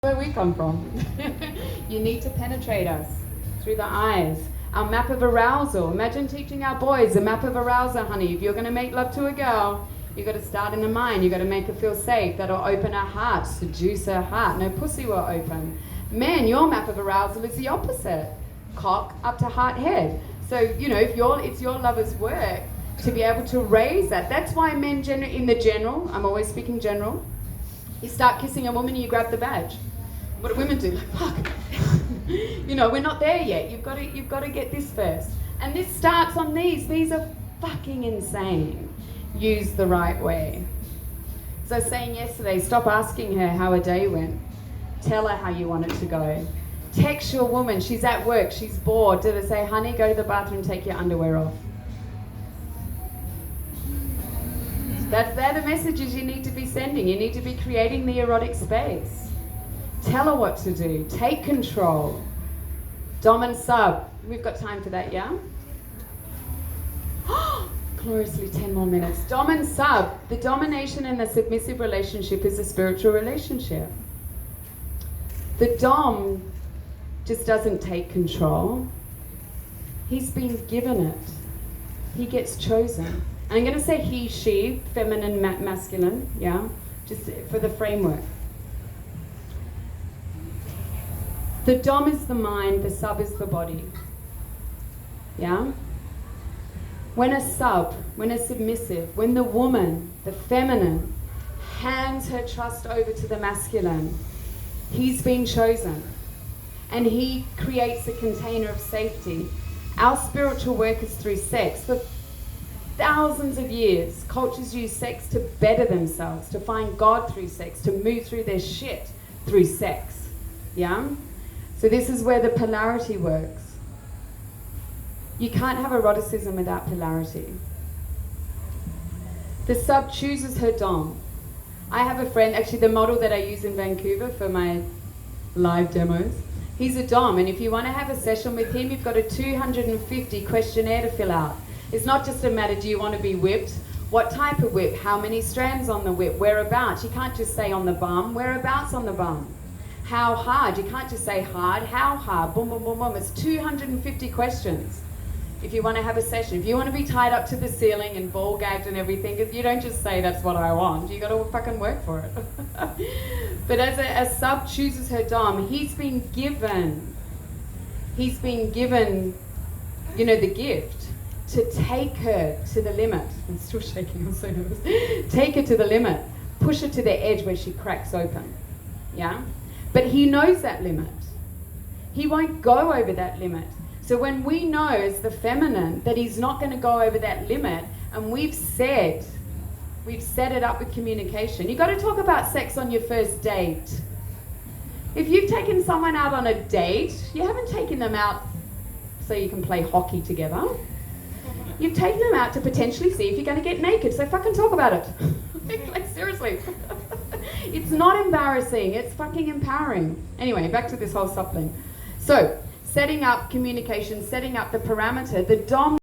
Where we come from. You need to penetrate us through the eyes. Our map of arousal. Imagine teaching our boys a map of arousal, honey. If you're going to make love to a girl, you got to start in the mind. You got to make her feel safe. That'll open her heart, seduce her heart. No pussy will open. Men, your map of arousal is the opposite. Cock up to heart, head. So it's your lover's work to be able to raise that. That's why men, in the general, I'm always speaking general. You start kissing a woman, you grab the badge. What do women do? Like, fuck. We're not there yet. You've got to get this first. And this starts on these. These are fucking insane. Used the right way. So I was saying yesterday, stop asking her how her day went. Tell her how you want it to go. Text your woman. She's at work. She's bored. Did I say, honey, go to the bathroom, take your underwear off? They're the messages you need to be sending. You need to be creating the erotic space. Tell her what to do. Take control. Dom and sub. We've got time for that, yeah? Gloriously 10 more minutes. Dom and sub. The domination and the submissive relationship is a spiritual relationship. The Dom just doesn't take control. He's been given it. He gets chosen. And I'm going to say he, she, feminine, masculine, yeah? Just for the framework. The Dom is the mind, the sub is the body. Yeah? When a submissive, when the woman, the feminine, hands her trust over to the masculine, he's been chosen. And he creates a container of safety. Our spiritual work is through sex. For thousands of years, cultures use sex to better themselves, to find God through sex, to move through their shit through sex. Yeah? So this is where the polarity works. You can't have eroticism without polarity. The sub chooses her Dom. I have a friend, actually the model that I use in Vancouver for my live demos, he's a Dom, and if you want to have a session with him, you've got a 250 questionnaire to fill out. It's not just a matter, do you want to be whipped? What type of whip? How many strands on the whip? Whereabouts? You can't just say on the bum. Whereabouts on the bum? How hard? You can't just say hard. How hard? Boom, boom, boom, boom. It's 250 questions if you want to have a session. If you want to be tied up to the ceiling and ball gagged and everything, you don't just say that's what I want. You got to fucking work for it. But as a sub chooses her Dom, he's been given, the gift to take her to the limit. I'm still shaking, I'm so nervous. Take her to the limit. Push her to the edge where she cracks open. Yeah? But he knows that limit. He won't go over that limit. So when we know as the feminine that he's not going to go over that limit, and we've set it up with communication. You've got to talk about sex on your first date. If you've taken someone out on a date, you haven't taken them out so you can play hockey together. You've taken them out to potentially see if you're going to get naked. So fucking talk about it. Like seriously. It's not embarrassing. It's fucking empowering. Anyway, back to this whole sub thing. So, setting up communication, setting up the parameter. The Dom